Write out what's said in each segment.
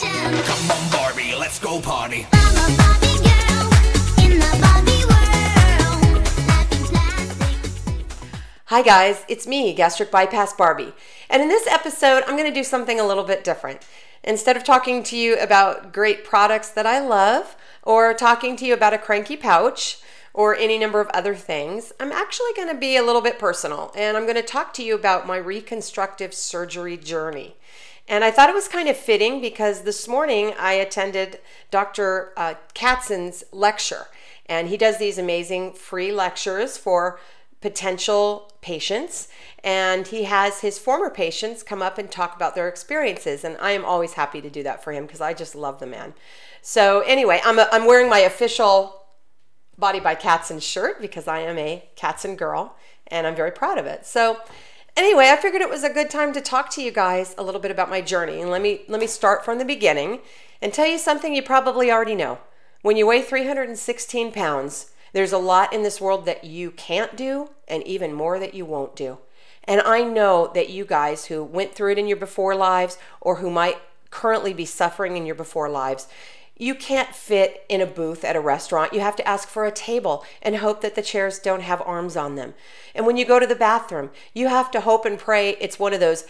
action. Come on, Barbie, let's go party. I'm a Barbie girl in the Barbie world. Life in plastic. Hi guys, it's me, Gastric Bypass Barbie. And in this episode, I'm going to do something a little bit different. Instead of talking to you about great products that I love, or talking to you about a cranky pouch, or any number of other things, I'm actually going to be a little bit personal, and I'm going to talk to you about my reconstructive surgery journey. And I thought it was kind of fitting because this morning I attended Dr. Katzen's lecture, and he does these amazing free lectures for potential patients, and he has his former patients come up and talk about their experiences, and I am always happy to do that for him because I just love the man. So anyway, I'm wearing my official Body by Katzen shirt because I am a Katzen girl and I'm very proud of it. So anyway, I figured it was a good time to talk to you guys a little bit about my journey, and let me start from the beginning and tell you something you probably already know. When you weigh 316 pounds, there's a lot in this world that you can't do and even more that you won't do. And I know that you guys who went through it in your before lives or who might currently be suffering in your before lives, you can't fit in a booth at a restaurant. You have to ask for a table and hope that the chairs don't have arms on them. And when you go to the bathroom, you have to hope and pray it's one of those,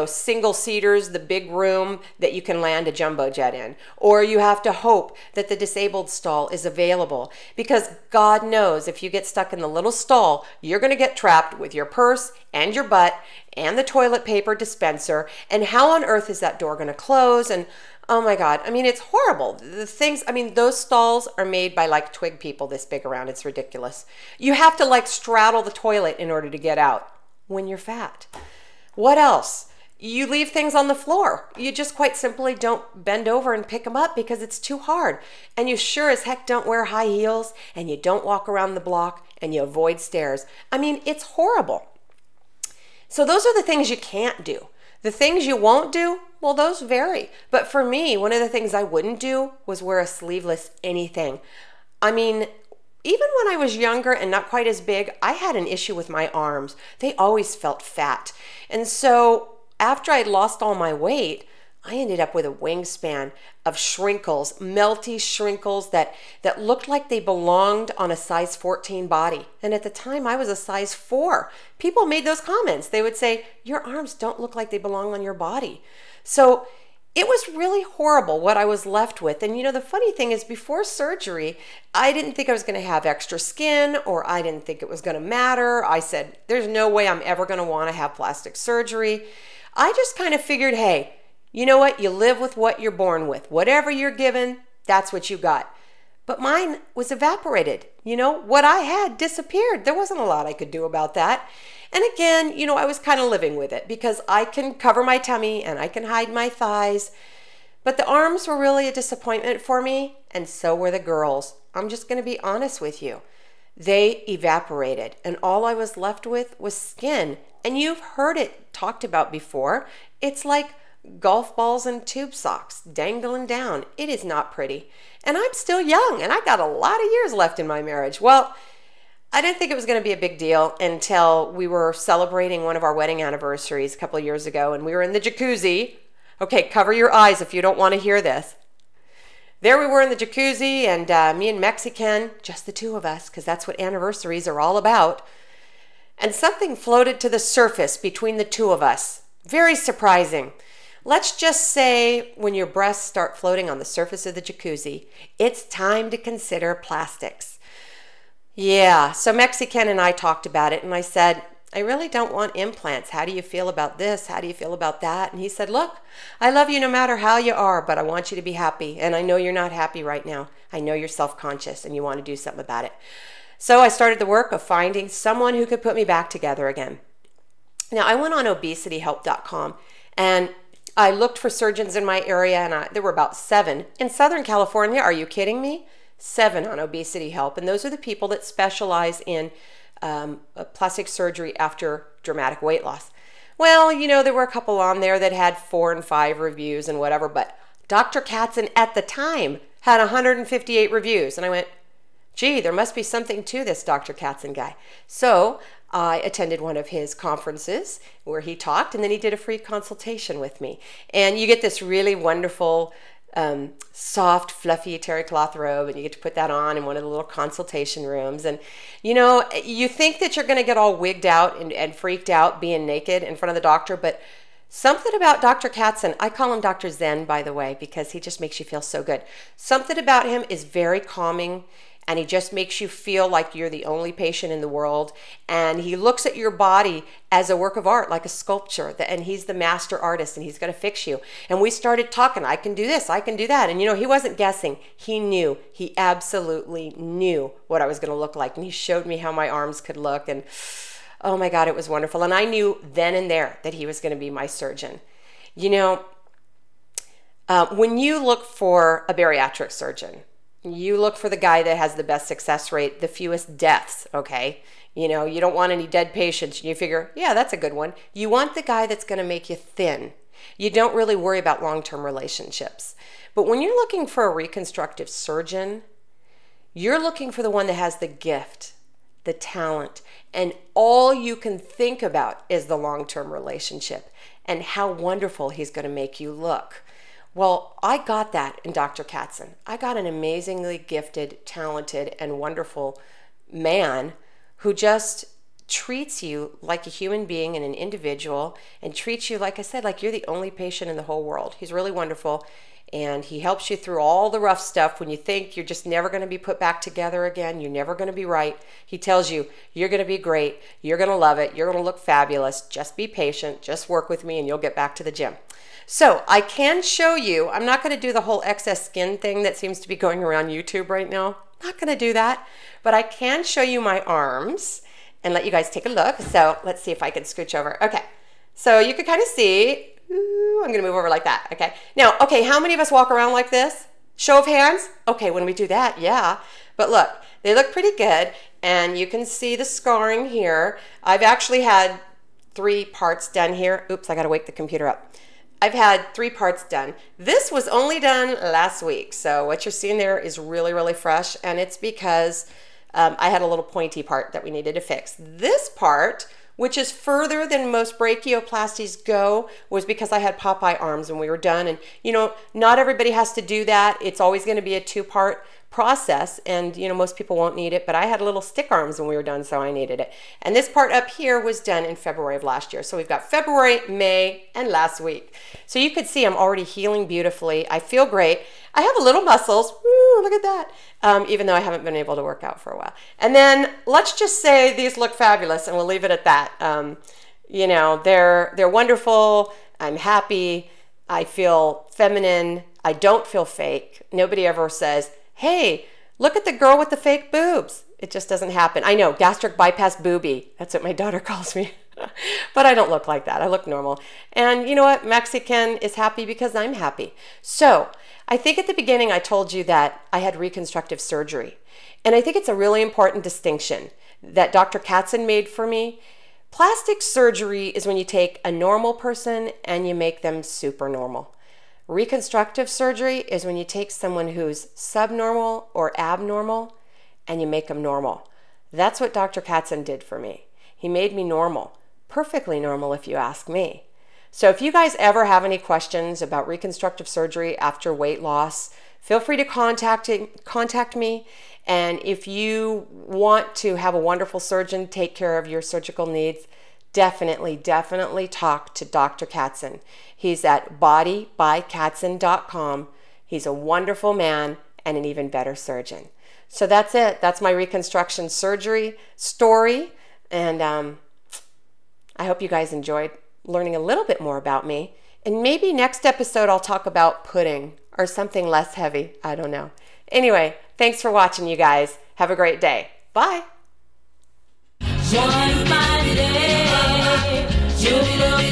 single seaters, the big room that you can land a jumbo jet in. Or you have to hope that the disabled stall is available, because God knows if you get stuck in the little stall, you're going to get trapped with your purse and your butt and the toilet paper dispenser. And how on earth is that door going to close? And oh my God, it's horrible. The things, those stalls are made by like twig people this big around. It's ridiculous. You have to like straddle the toilet in order to get out when you're fat. What else? You leave things on the floor. You just quite simply don't bend over and pick them up because it's too hard. And you sure as heck don't wear high heels, and you don't walk around the block, and you avoid stairs. It's horrible. So those are the things you can't do. The things you won't do, well, those vary. But for me, one of the things I wouldn't do was wear a sleeveless anything. Even when I was younger and not quite as big, I had an issue with my arms. They always felt fat. And so after I'd lost all my weight, I ended up with a wingspan of shrinkles, melty shrinkles that looked like they belonged on a size 14 body. And at the time, I was a size 4. People made those comments. They would say, your arms don't look like they belong on your body. So it was really horrible what I was left with. And the funny thing is, before surgery, I didn't think I was going to have extra skin, or I didn't think it was going to matter. I said, there's no way I'm ever going to want to have plastic surgery. I just kind of figured, hey, you know what? You live with what you're born with. Whatever you're given, that's what you got. But mine was evaporated. What I had disappeared. There wasn't a lot I could do about that. And again, I was kind of living with it because I can cover my tummy and I can hide my thighs. But the arms were really a disappointment for me, and so were the girls. I'm just going to be honest with you. They evaporated, and all I was left with was skin. And you've heard it talked about before. It's like golf balls and tube socks dangling down. It is not pretty. And I'm still young, and I got a lot of years left in my marriage. Well, I didn't think it was going to be a big deal until we were celebrating one of our wedding anniversaries a couple of years ago, and we were in the jacuzzi. Okay, cover your eyes if you don't want to hear this. There we were in the jacuzzi, and me and Mexican, just the two of us, because that's what anniversaries are all about. And something floated to the surface between the two of us. Very surprising. Let's just say when your breasts start floating on the surface of the jacuzzi, it's time to consider plastics. Yeah, so Mexican and I talked about it, and I said, I really don't want implants. How do you feel about this? How do you feel about that? And he said, look, I love you no matter how you are, but I want you to be happy. And I know you're not happy right now. I know you're self-conscious and you want to do something about it. So I started the work of finding someone who could put me back together again. Now, I went on obesityhelp.com, and I looked for surgeons in my area, and there were about 7. In Southern California, are you kidding me? 7 on Obesity Help, and those are the people that specialize in plastic surgery after dramatic weight loss. Well, there were a couple on there that had 4 and 5 reviews and whatever, but Dr. Katzen at the time had 158 reviews, and I went, gee, there must be something to this Dr. Katzen guy. So I attended one of his conferences where he talked, and then he did a free consultation with me. And you get this really wonderful, soft, fluffy terry cloth robe, and you get to put that on in one of the little consultation rooms. And, you know, you think that you're going to get all wigged out and freaked out being naked in front of the doctor, but something about Dr. Katzen, I call him Dr. Zen, by the way, because he just makes you feel so good. Something about him is very calming, and he just makes you feel like you're the only patient in the world. And he looks at your body as a work of art, like a sculpture, and he's the master artist, and he's going to fix you. And we started talking, I can do this, I can do that. And, you know, he wasn't guessing. He knew. He absolutely knew what I was going to look like. And he showed me how my arms could look, and oh my God, it was wonderful. And I knew then and there that he was going to be my surgeon. You know, when you look for a bariatric surgeon, you look for the guy that has the best success rate, the fewest deaths, okay? You know, you don't want any dead patients. And you figure, yeah, that's a good one. You want the guy that's going to make you thin. You don't really worry about long-term relationships. But when you're looking for a reconstructive surgeon, you're looking for the one that has the gift, the talent, and all you can think about is the long-term relationship and how wonderful he's going to make you look. Well, I got that in Dr. Katzen. I got an amazingly gifted, talented, and wonderful man who just treats you like a human being and an individual, and treats you, like I said, like you're the only patient in the whole world. He's really wonderful. And he helps you through all the rough stuff when you think you're just never going to be put back together again. You're never going to be right. He tells you, you're going to be great. You're going to love it. You're going to look fabulous. Just be patient. Just work with me and you'll get back to the gym. So I can show you, I'm not going to do the whole excess skin thing that seems to be going around YouTube right now. I'm not going to do that. But I can show you my arms and let you guys take a look. So let's see if I can scooch over. Okay. So you can kind of see. Ooh, I'm going to move over like that. Okay. Now, okay, how many of us walk around like this? Show of hands. Okay, when we do that, yeah. But look, they look pretty good. And you can see the scarring here. I've actually had 3 parts done here. Oops, I got to wake the computer up. I've had 3 parts done. This was only done last week. So what you're seeing there is really, really fresh. And it's because I had a little pointy part that we needed to fix. This part, which is further than most brachioplasties go, was because I had Popeye arms when we were done. And, you know, not everybody has to do that. It's always going to be a 2-part process, and, you know, most people won't need it, but I had little stick arms when we were done, so I needed it. And this part up here was done in February of last year. So we've got February, May, and last week. So you could see I'm already healing beautifully. I feel great. I have a little muscles. Woo, look at that. Even though I haven't been able to work out for a while. And then let's just say these look fabulous, and we'll leave it at that. You know, they're wonderful. I'm happy. I feel feminine. I don't feel fake. Nobody ever says, hey, look at the girl with the fake boobs. It just doesn't happen. I know, gastric bypass boobie. That's what my daughter calls me. But I don't look like that. I look normal. And you know what? Mexican is happy because I'm happy. So I think at the beginning I told you that I had reconstructive surgery. And I think it's a really important distinction that Dr. Katzen made for me. Plastic surgery is when you take a normal person and you make them super normal. Reconstructive surgery is when you take someone who's subnormal or abnormal and you make them normal. That's what Dr. Katzen did for me. He made me normal, perfectly normal if you ask me. So if you guys ever have any questions about reconstructive surgery after weight loss, feel free to contact me. And if you want to have a wonderful surgeon take care of your surgical needs, definitely talk to Dr. Katzen. He's at bodybykatzen.com. He's a wonderful man and an even better surgeon. So that's it. That's my reconstruction surgery story. And I hope you guys enjoyed learning a little bit more about me. And maybe next episode I'll talk about pudding or something less heavy. I don't know. Anyway, thanks for watching, you guys. Have a great day. Bye. One fine day, you'll